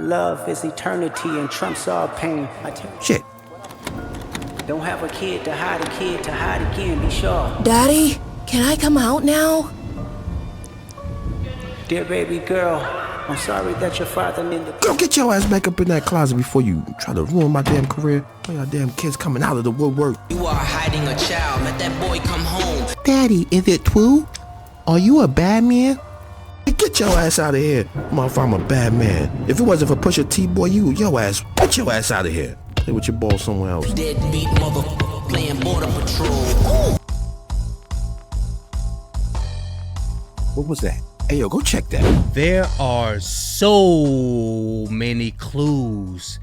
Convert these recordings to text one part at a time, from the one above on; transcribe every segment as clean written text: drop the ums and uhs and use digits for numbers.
Love is eternity and trumps all pain. Shit. Don't have a kid to hide again, be sure. Daddy, can I come out now? Dear baby girl, I'm sorry that your father in the... Girl, get your ass back up in that closet before you try to ruin my damn career. All y'all damn kids coming out of the woodwork. You are hiding a child. Let that boy come home. Daddy, is it true? Are you a bad man? Get your ass out of here. Motherfucker, I'm a bad man. If it wasn't for Pusha T, boy, get your ass out of here. Play with your ball somewhere else. Deadbeat motherfucker playing border patrol. Ooh. What was that? Hey, yo, go check that. There are so many clues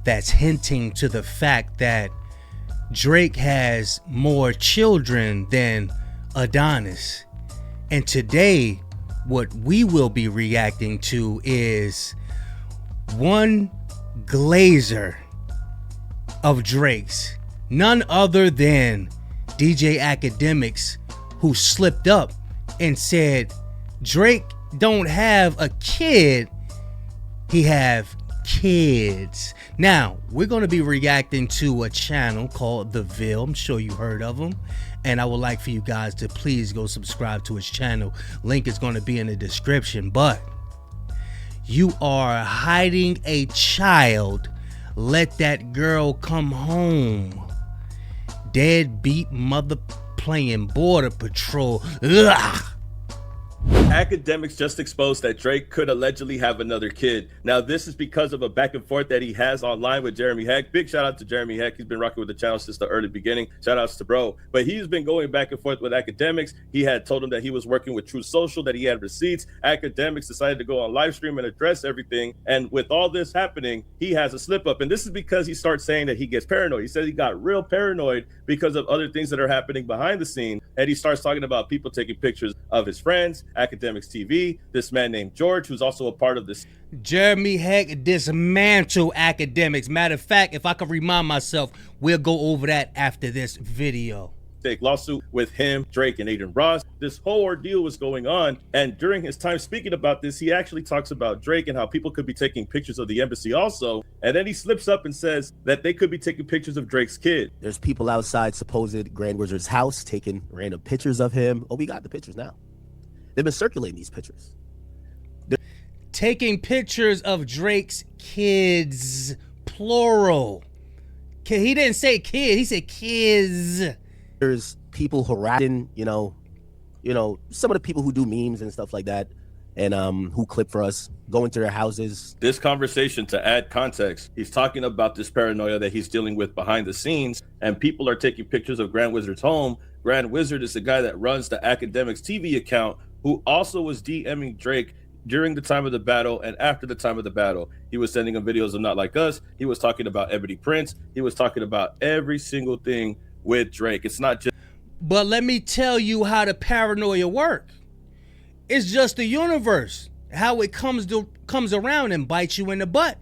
that's hinting to the fact that Drake has more children than Adonis. And today, what we will be reacting to is one glazer of Drake's, none other than DJ Academics, who slipped up and said Drake don't have a kid, he have kids. Now, we're going to be reacting to a channel called The Ville. I'm sure you heard of him. And I would like for you guys to please go subscribe to his channel. Link is going to be in the description. But you are hiding a child. Let that girl come home. Deadbeat mother playing border patrol. Ugh. Academics just exposed that Drake could allegedly have another kid. Now, this is because of a back and forth that he has online with Jeremy Heck. Big shout out to Jeremy Heck. He's been rocking with the channel since the early beginning. Shout outs to bro. But he's been going back and forth with Academics. He had told him that he was working with True Social, that he had receipts. Academics decided to go on live stream and address everything. And with all this happening, he has a slip up. And this is because he starts saying that he gets paranoid. He says he got real paranoid because of other things that are happening behind the scene. And he starts talking about people taking pictures of his friends, Academics TV, this man named George, who's also a part of this. Jeremy Heck dismantle Academics. Matter of fact, if I could remind myself, we'll go over that after this video. Lawsuit with him, Drake, and Aiden Ross. This whole ordeal was going on, and during his time speaking about this, he actually talks about Drake and how people could be taking pictures of the embassy also, and then he slips up and says that they could be taking pictures of Drake's kid. There's people outside supposed Grand Wizard's house taking random pictures of him. Oh, we got the pictures now. They've been circulating these pictures. Taking pictures of Drake's kids, plural. He didn't say kid, he said kids. There's people harassing, you know, some of the people who do memes and stuff like that, and who clip for us, go into their houses. This conversation, to add context, he's talking about this paranoia that he's dealing with behind the scenes, and people are taking pictures of Grand Wizard's home. Grand Wizard is the guy that runs the Academics TV account, who also was DMing Drake during the time of the battle and after the time of the battle. He was sending him videos of Not Like Us. He was talking about Ebony Prince. He was talking about every single thing with Drake. It's not just... But let me tell you how the paranoia work. It's just the universe, how it comes around and bites you in the butt.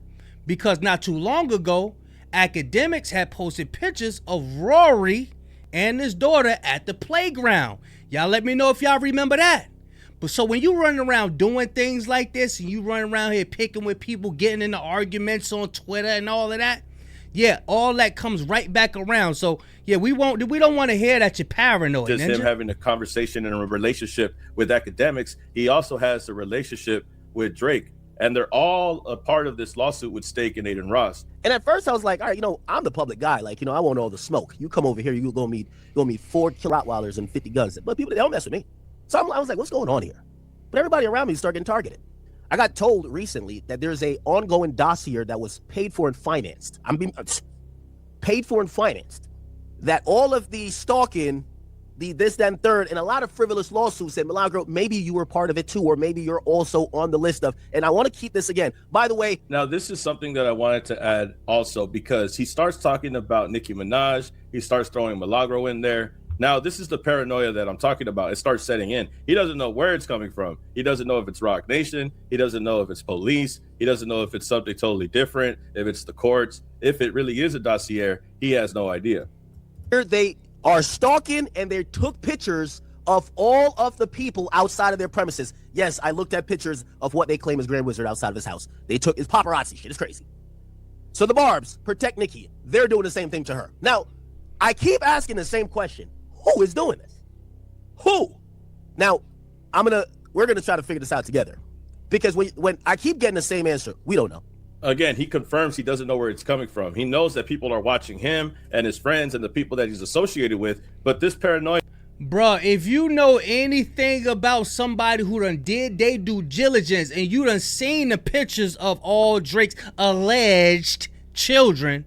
Because not too long ago, Academics had posted pictures of Rory and his daughter at the playground. Y'all let me know if y'all remember that. But so when you running around doing things like this and you running around here picking with people, getting into arguments on Twitter and all of that, yeah, all that comes right back around. So yeah, we don't want to hear that you're paranoid. Just him having a conversation and a relationship with Academics. He also has a relationship with Drake, and they're all a part of this lawsuit with Stake and Aiden Ross. And at first I was like, all right, I'm the public guy. Like, I want all the smoke. You come over here, you gonna meet 4 Rottweilers and 50 guns. But people, they don't mess with me. So I was like, what's going on here? But everybody around me started getting targeted. I got told recently that there's a ongoing dossier that was paid for and financed. I'm being paid for and financed. That all of the stalking, the this, that, and third, and a lot of frivolous lawsuits said, Milagro, maybe you were part of it too, or maybe you're also on the list of, and I want to keep this again. By the way. Now, this is something that I wanted to add also, because he starts talking about Nicki Minaj. He starts throwing Milagro in there. Now, this is the paranoia that I'm talking about. It starts setting in. He doesn't know where it's coming from. He doesn't know if it's Rock Nation. He doesn't know if it's police. He doesn't know if it's something totally different, if it's the courts, if it really is a dossier. He has no idea. They are stalking, and they took pictures of all of the people outside of their premises. Yes, I looked at pictures of what they claim is Grand Wizard outside of his house. They took his paparazzi shit. It's crazy. So the Barbs protect Nikki. They're doing the same thing to her. Now, I keep asking the same question. Who is doing this? Who? Now, we're gonna try to figure this out together. Because when I keep getting the same answer, we don't know. Again, he confirms he doesn't know where it's coming from. He knows that people are watching him and his friends and the people that he's associated with, but this paranoia. Bruh, if you know anything about somebody who done did they due diligence and you done seen the pictures of all Drake's alleged children,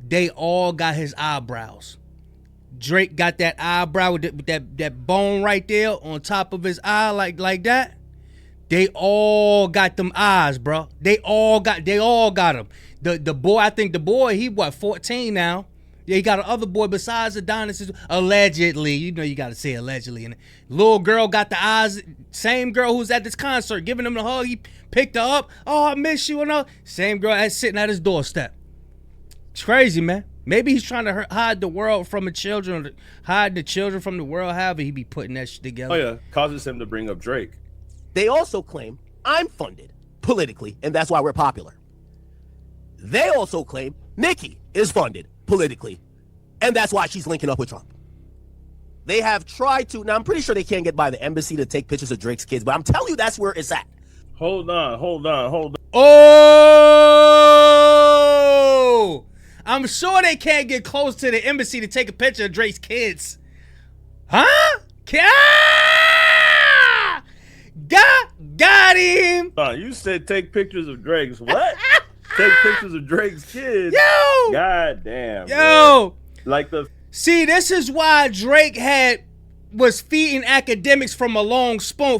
they all got his eyebrows. Drake got that eyebrow with that bone right there on top of his eye like that. They all got them eyes, bro. They all got them. The boy, I think the boy, he 14 now. Yeah, he got another boy besides Adonis, allegedly. You know you got to say allegedly. And little girl got the eyes, same girl who's at this concert, giving him the hug. He picked her up. Oh, I miss you and all. Same girl that's sitting at his doorstep. It's crazy, man. Maybe he's trying to hide the world from the children, hide the children from the world. However, he be putting that shit together. Oh yeah, causes him to bring up Drake. They also claim I'm funded politically, and that's why we're popular. They also claim Nikki is funded politically, and that's why she's linking up with Trump. They have tried to, now I'm pretty sure they can't get by the embassy to take pictures of Drake's kids, but I'm telling you that's where it's at. Hold on. Oh! I'm sure they can't get close to the embassy to take a picture of Drake's kids. Huh? Got him! You said take pictures of Drake's what? Take pictures of Drake's kids. Yo! God damn. Yo! Man. See, this is why Drake was feeding academics from a long spoon.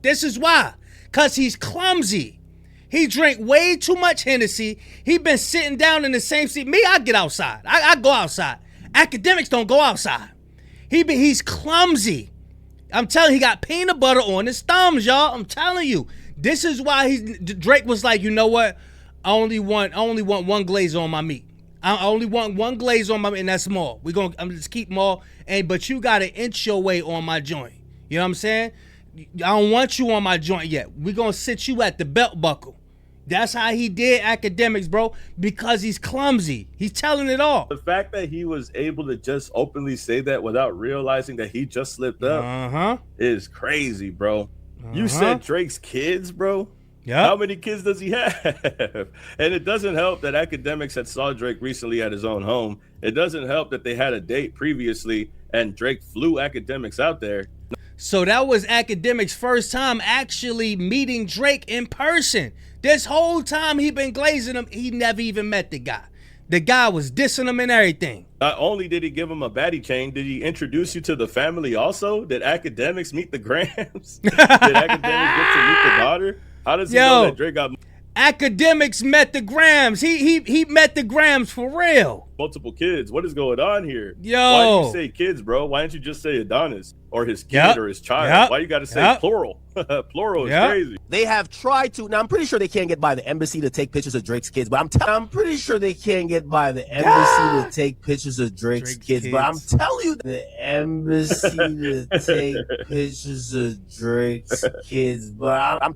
This is why. Cause he's clumsy. He drank way too much Hennessy. He been sitting down in the same seat. Me, I get outside. I go outside. Academics don't go outside. He's clumsy. I'm telling you, he got peanut butter on his thumbs, y'all. I'm telling you. This is why Drake was like, you know what? I only want one glaze on my meat. I only want one glaze on my meat, and that's small. I'm just keep them all. But you gotta inch your way on my joint. You know what I'm saying? I don't want you on my joint yet. We're gonna sit you at the belt buckle. That's how he did academics, bro, because he's clumsy. He's telling it all. The fact that he was able to just openly say that without realizing that he just slipped up is crazy, bro. You said Drake's kids, bro? Yeah. How many kids does he have? And it doesn't help that academics had saw Drake recently at his own home. It doesn't help that they had a date previously and Drake flew academics out there. So that was academics' first time actually meeting Drake in person. This whole time he been glazing him, he never even met the guy. The guy was dissing him and everything. Not only did he give him a baddie chain, did he introduce you to the family also? Did academics meet the Grams? Did academics get to meet the daughter? How does he know that Drake got academics met the Grams? He met the Grams for real. Multiple kids. What is going on here? Yo. Why do you say kids, bro? Why didn't you just say Adonis or his kid or his child? Why you got to say plural? Plural is crazy. They have tried to, now I'm pretty sure they can't get by the embassy to take pictures of Drake's kids, but I'm pretty sure they can't get by the embassy to take pictures of Drake's kids, but I'm telling you, the embassy to take pictures of Drake's kids, but I'm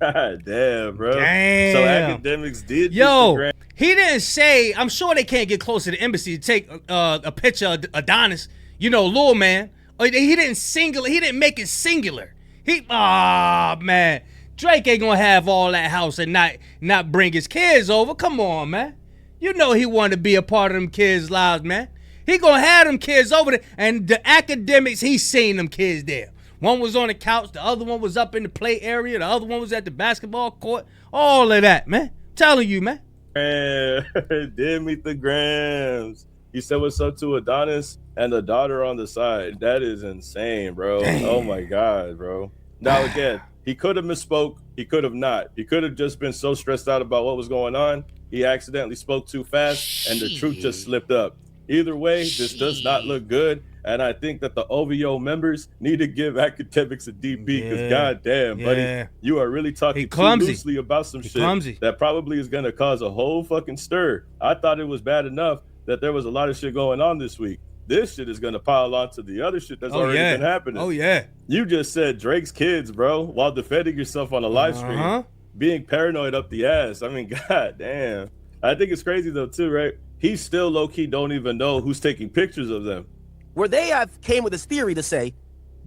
God damn, bro. Damn. So academics did. Yo, he didn't say, I'm sure they can't get close to the embassy to take a picture of Adonis, you know, Lil Man. He didn't make it singular. Man, Drake ain't gonna have all that house and not bring his kids over. Come on, man. You know he wanted to be a part of them kids' lives, man. He gonna have them kids over there, and the academics, he's seen them kids there. One was on the couch, the other one was up in the play area, the other one was at the basketball court. All of that, man. Telling you, man. Did meet the Grams. He said what's up to Adonis and the daughter on the side. That is insane, bro. Damn. Oh my God, bro. Now again, he could have misspoke. He could have not. He could have just been so stressed out about what was going on. He accidentally spoke too fast and the truth just slipped up. Either way, this does not look good. And I think that the OVO members need to give academics a DB because goddamn, buddy, you are really talking too loosely about some shit that probably is going to cause a whole fucking stir. I thought it was bad enough that there was a lot of shit going on this week. this shit is gonna pile on to the other shit that's already been happening. Oh yeah. You just said Drake's kids, bro, while defending yourself on a live stream, being paranoid up the ass. I mean, god damn. I think it's crazy though too, right? He still low key don't even know who's taking pictures of them. Where they have came with this theory to say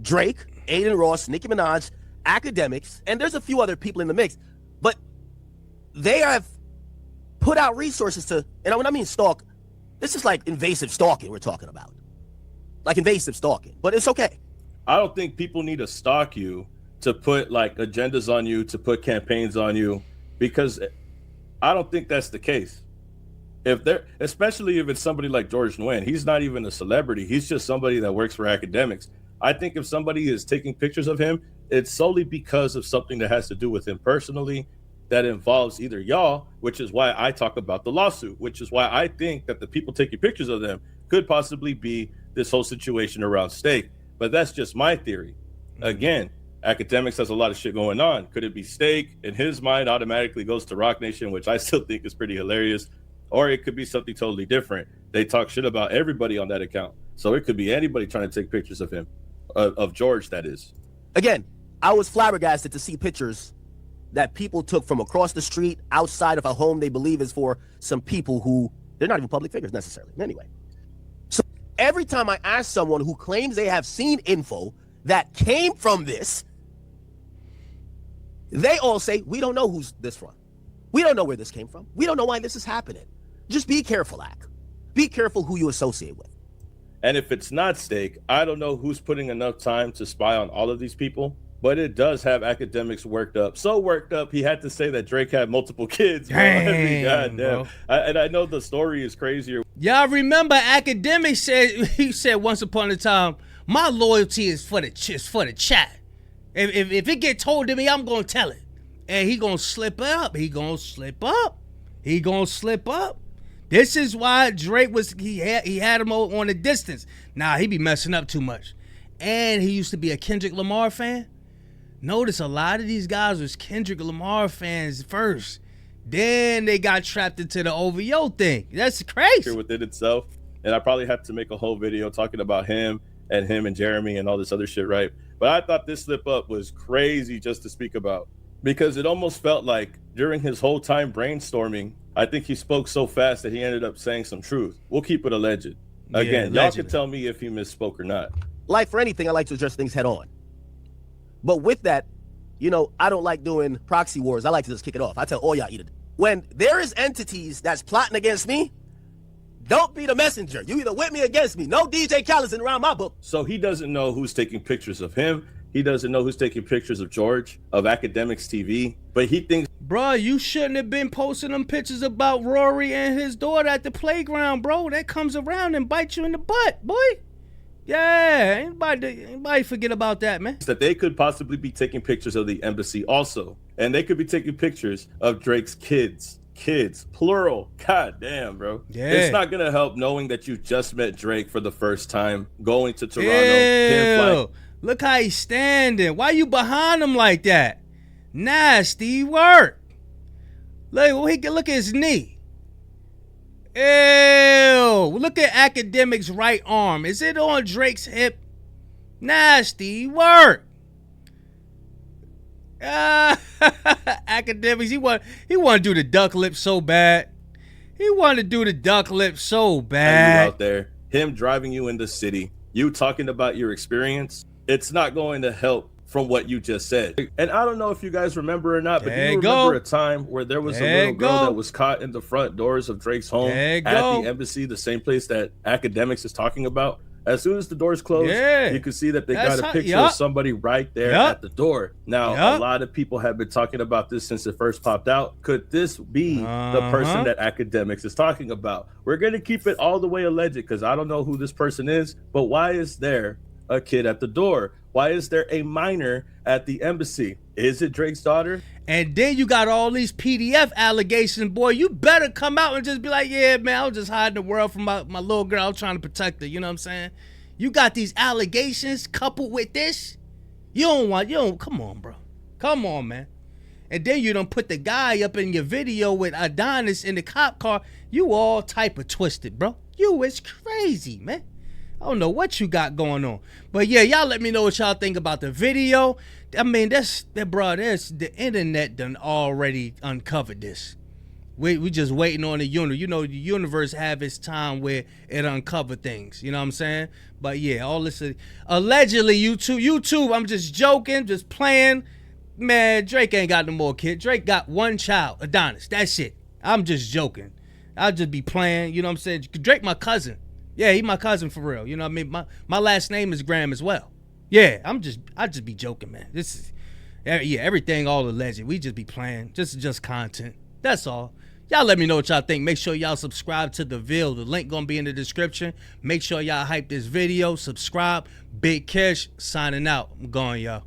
Drake, Aiden Ross, Nicki Minaj, academics, and there's a few other people in the mix, but they have put out resources to, and when I mean stalk, this is like invasive stalking we're talking about. Like invasive stalking, but it's okay. I don't think people need to stalk you to put like agendas on you, to put campaigns on you, because I don't think that's the case. If they're, especially if it's somebody like George Nguyen, he's not even a celebrity. He's just somebody that works for academics. I think if somebody is taking pictures of him, it's solely because of something that has to do with him personally, that involves either y'all, which is why I talk about the lawsuit, which is why I think that the people taking pictures of them could possibly be this whole situation around Steak. But that's just my theory. Again, academics has a lot of shit going on. Could it be Steak? In his mind, automatically goes to Rock Nation, which I still think is pretty hilarious. Or it could be something totally different. They talk shit about everybody on that account. So it could be anybody trying to take pictures of him, of George, that is. Again, I was flabbergasted to see pictures that people took from across the street outside of a home they believe is for some people who, they're not even public figures necessarily. Anyway, so every time I ask someone who claims they have seen info that came from this, they all say, we don't know who's this from. We don't know where this came from. We don't know why this is happening. Just be careful, Ak. Be careful who you associate with. And if it's not Steak, I don't know who's putting enough time to spy on all of these people, but it does have academics worked up. So worked up, he had to say that Drake had multiple kids. Dang, I mean, goddamn. And I know the story is crazier. Y'all remember academics said, he said once upon a time, my loyalty is for the chat. If it get told to me, I'm gonna tell it. And he gonna slip up. He gonna slip up. He gonna slip up. This is why Drake was, he had him on a distance. Nah, he be messing up too much. And he used to be a Kendrick Lamar fan. Notice a lot of these guys was Kendrick Lamar fans first. Then they got trapped into the OVO thing. That's crazy. Within itself. And I probably have to make a whole video talking about him and Jeremy and all this other shit, right? But I thought this slip up was crazy just to speak about, because it almost felt like during his whole time brainstorming, I think he spoke so fast that he ended up saying some truth. We'll keep it alleged. Again, y'all can tell me if he misspoke or not. Like for anything, I like to address things head on. But with that, you know, I don't like doing proxy wars. I like to just kick it off. I tell all y'all either. When there is entities that's plotting against me, don't be the messenger. You either with me or against me. No DJ Khaled's around my book. So he doesn't know who's taking pictures of him. He doesn't know who's taking pictures of George, of Academics TV, but he thinks, bro, you shouldn't have been posting them pictures about Rory and his daughter at the playground, bro. That comes around and bites you in the butt, boy. Yeah, anybody forget about that, man. That they could possibly be taking pictures of the embassy also. And they could be taking pictures of Drake's kids, plural. God damn, bro. Yeah. It's not going to help knowing that you just met Drake for the first time, going to Toronto, him flying. Look how he's standing. Why you behind him like that? Nasty work. Look at his knee. Ew. Look at Academic's right arm. Is it on Drake's hip? Nasty work. Academics, he want to do the duck lip so bad. He wanted to do the duck lip so bad. You out there, him driving you in the city, you talking about your experience. It's not going to help from what you just said. And I don't know if you guys remember or not, but do you remember a time where there was a little girl that was caught in the front doors of Drake's home at the embassy, the same place that Academics is talking about? As soon as the doors closed, you could see that they got a picture of somebody right there at the door. Now, a lot of people have been talking about this since it first popped out. Could this be the person that Academics is talking about? We're going to keep it all the way alleged because I don't know who this person is, but why is there a kid at the door? Why is there a minor at the embassy? Is it Drake's daughter? And then you got all these PDF allegations. Boy, you better come out and just be like, yeah, man, I was just hiding the world from my little girl. I was trying to protect her. You know what I'm saying? You got these allegations coupled with this. Come on, bro. Come on, man. And then you don't put the guy up in your video with Adonis in the cop car. You all type of twisted, bro. You is crazy, man. I don't know what you got going on. But yeah, y'all let me know what y'all think about the video. I mean, the internet done already uncovered this. We just waiting on the universe. You know, the universe have its time where it uncover things. You know what I'm saying? But yeah, all this allegedly YouTube. I'm just joking, just playing. Man, Drake ain't got no more kids. Drake got one child, Adonis. That's it. I'm just joking. I'll just be playing. You know what I'm saying? Drake my cousin. Yeah, he my cousin for real. You know what I mean? My last name is Graham as well. Yeah, I just be joking, man. This is everything all alleged. We just be playing. Just content. That's all. Y'all let me know what y'all think. Make sure y'all subscribe to The Ville. The link gonna be in the description. Make sure y'all hype this video. Subscribe. Big Kish signing out. I'm going, y'all.